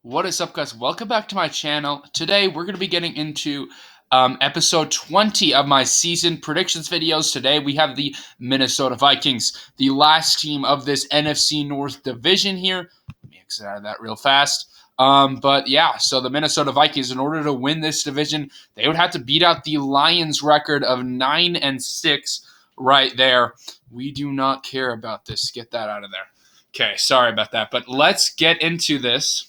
What is up, guys? Welcome back to my channel. Today, we're going to be getting into episode 20 of my season predictions videos. Today, we have the Minnesota Vikings, the last team of this NFC North division here. Let me exit out of that real fast. But yeah, so the Minnesota Vikings, in order to win this division, they would have to beat out the Lions record of 9-6 right there. We do not care about this. Get that out of there. Okay, sorry about that. But let's get into this.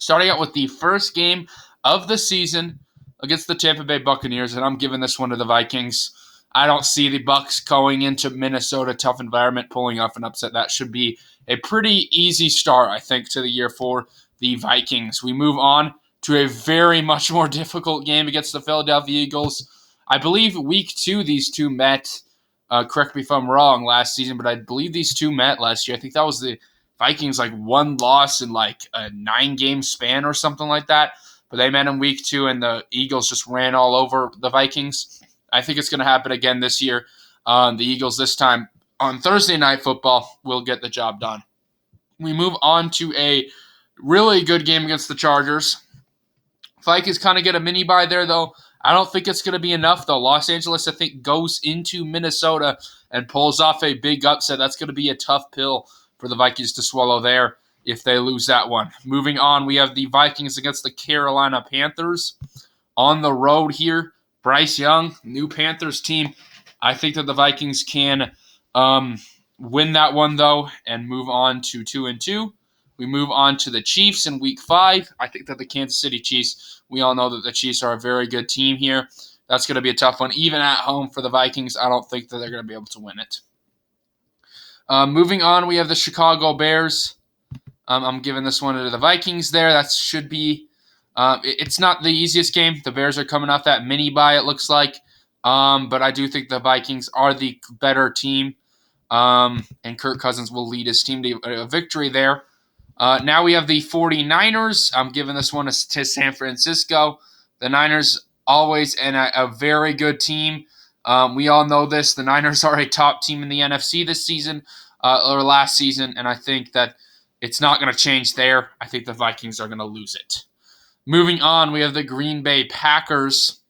Starting out with the first game of the season against the Tampa Bay Buccaneers, and I'm giving this one to the Vikings. I don't see the Bucs going into Minnesota, tough environment, pulling off an upset. That should be a pretty easy start, I think, to the year for the Vikings. We move on to a very much more difficult game against the Philadelphia Eagles. I believe week 2, these two met. Correct me if I'm wrong, last season, but I believe these two met last year. I think that was the Vikings like one loss in like a 9-game span or something like that. But they met in week 2, and the Eagles just ran all over the Vikings. I think it's going to happen again this year. The Eagles this time on Thursday Night Football will get the job done. We move on to a really good game against the Chargers. Vikings kind of get a mini bye there, though. I don't think it's going to be enough, though. Los Angeles, I think, goes into Minnesota and pulls off a big upset. That's going to be a tough pill for the Vikings to swallow there if they lose that one. Moving on, we have the Vikings against the Carolina Panthers on the road here. Bryce Young, new Panthers team. I think that the Vikings can win that one, though, and move on to 2-2. We move on to the Chiefs in week 5. I think that the Kansas City Chiefs, we all know that the Chiefs are a very good team here. That's going to be a tough one. Even at home for the Vikings, I don't think that they're going to be able to win it. Moving on, we have the Chicago Bears. I'm giving this one to the Vikings there. That should be it's not the easiest game. The Bears are coming off that mini bye, it looks like. But I do think the Vikings are the better team. And Kirk Cousins will lead his team to a victory there. Now we have the 49ers. I'm giving this one to San Francisco. The Niners always a very good team. We all know this. The Niners are a top team in the NFC this season or last season, and I think that it's not going to change there. I think the Vikings are going to lose it. Moving on, we have the Green Bay Packers.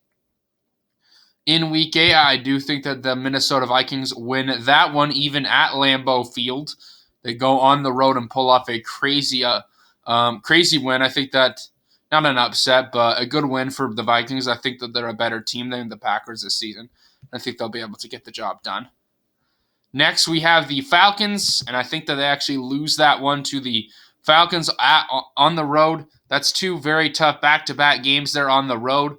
In Week 8, I do think that the Minnesota Vikings win that one even at Lambeau Field. They go on the road and pull off a crazy win. I think that, not an upset, but a good win for the Vikings. I think that they're a better team than the Packers this season. I think they'll be able to get the job done. Next, we have the Falcons, and I think that they actually lose that one to the Falcons on the road. That's two very tough back-to-back games there on the road.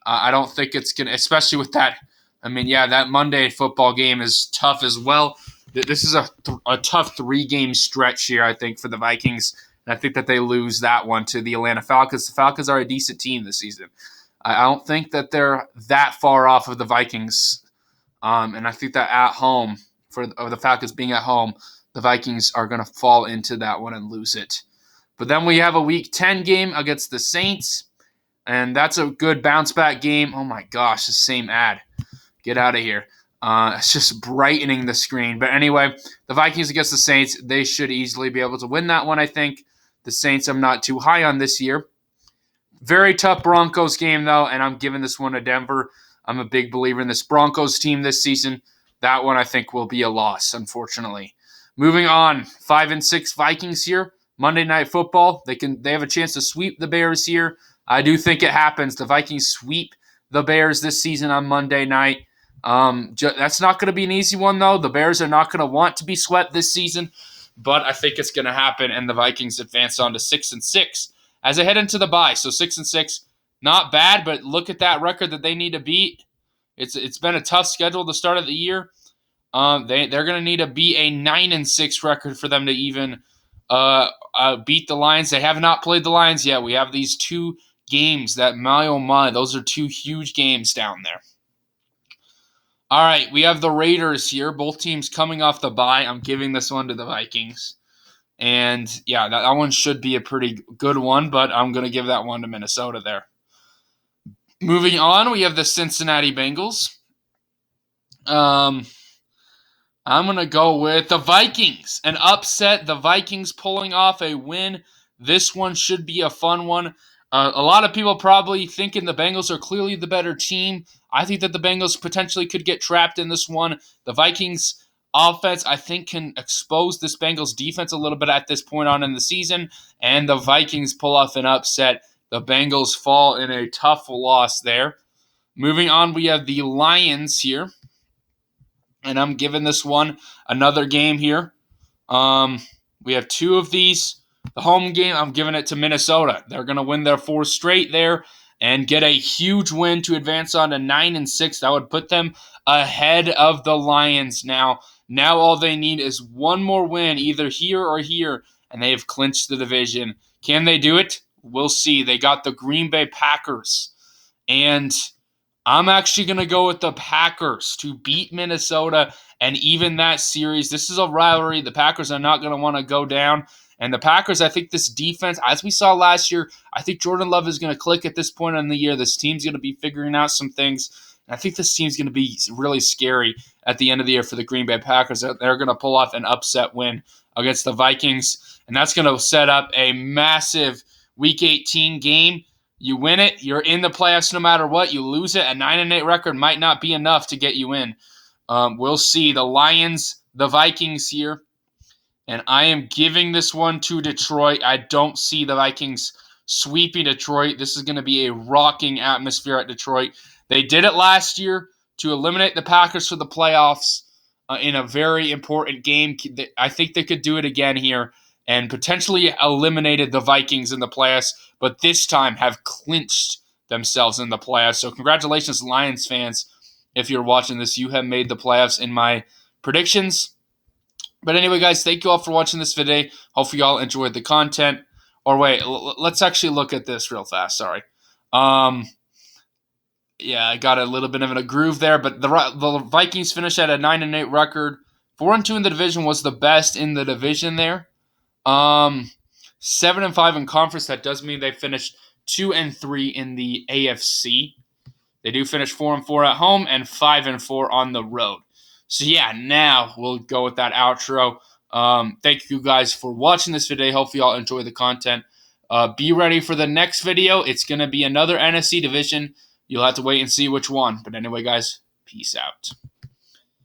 I don't think it's going to, especially with that. I mean, yeah, that Monday football game is tough as well. This is a tough 3-game stretch here, I think, for the Vikings. And I think that they lose that one to the Atlanta Falcons. The Falcons are a decent team this season. I don't think that they're that far off of the Vikings. And I think that at home, for the Falcons being at home, the Vikings are going to fall into that one and lose it. But then we have a Week 10 game against the Saints. And that's a good bounce-back game. Oh, my gosh, the same ad. Get out of here. It's just brightening the screen. But anyway, the Vikings against the Saints, they should easily be able to win that one, I think. The Saints I'm not too high on this year. Very tough Broncos game, though, and I'm giving this one to Denver. I'm a big believer in this Broncos team this season. That one, I think, will be a loss, unfortunately. Moving on, 5-6 Vikings here. Monday Night Football. They have a chance to sweep the Bears here. I do think it happens. The Vikings sweep the Bears this season on Monday night. That's not going to be an easy one, though. The Bears are not going to want to be swept this season, but I think it's going to happen, and the Vikings advance on to 6-6 as they head into the bye. So 6-6, not bad, but look at that record that they need to beat. It's been a tough schedule to start of the year. They're going to need to beat a 9-6 record for them to even beat the Lions. They have not played the Lions yet. We have these 2 games that, my oh my, those are 2 huge games down there. All right, we have the Raiders here. Both teams coming off the bye. I'm giving this one to the Vikings. And, yeah, that one should be a pretty good one, but I'm going to give that one to Minnesota there. Moving on, we have the Cincinnati Bengals. I'm going to go with the Vikings. An upset, the Vikings pulling off a win. This one should be a fun one. A lot of people probably thinking the Bengals are clearly the better team. I think that the Bengals potentially could get trapped in this one. The Vikings offense, I think, can expose this Bengals defense a little bit at this point on in the season, and the Vikings pull off an upset. The Bengals fall in a tough loss there. Moving on, we have the Lions here, and I'm giving this one another game here. We have two of these. The home game, I'm giving it to Minnesota. They're going to win their fourth straight there and get a huge win to advance on to 9-6. That would put them ahead of the Lions now. Now all they need is one more win, either here or here, and they have clinched the division. Can they do it? We'll see. They got the Green Bay Packers. And I'm actually going to go with the Packers to beat Minnesota and even that series. This is a rivalry. The Packers are not going to want to go down. And the Packers, I think this defense, as we saw last year, I think Jordan Love is going to click at this point in the year. This team's going to be figuring out some things. And I think this team's going to be really scary at the end of the year for the Green Bay Packers. They're going to pull off an upset win against the Vikings. And that's going to set up a massive Week 18 game. You win it, you're in the playoffs no matter what. You lose it, a 9-8 record might not be enough to get you in. We'll see. The Lions, the Vikings here. And I am giving this one to Detroit. I don't see the Vikings sweeping Detroit. This is going to be a rocking atmosphere at Detroit. They did it last year to eliminate the Packers for the playoffs in a very important game. I think they could do it again here and potentially eliminated the Vikings in the playoffs, but this time have clinched themselves in the playoffs. So congratulations, Lions fans. If you're watching this, you have made the playoffs in my predictions. But anyway, guys, thank you all for watching this video. Hopefully you all enjoyed the content. Or wait, let's actually look at this real fast. Sorry. Yeah, I got a little bit of a groove there, but the Vikings finished at a 9-8 record. 4-2 in the division was the best in the division there. 7-5 in conference. That does mean they finished 2-3 in the AFC. They do finish 4-4 at home and 5-4 on the road. So yeah, now we'll go with that outro. Thank you guys for watching this video. Hopefully y'all enjoy the content. Be ready for the next video. It's going to be another NFC division. You'll have to wait and see which one. But anyway, guys, peace out.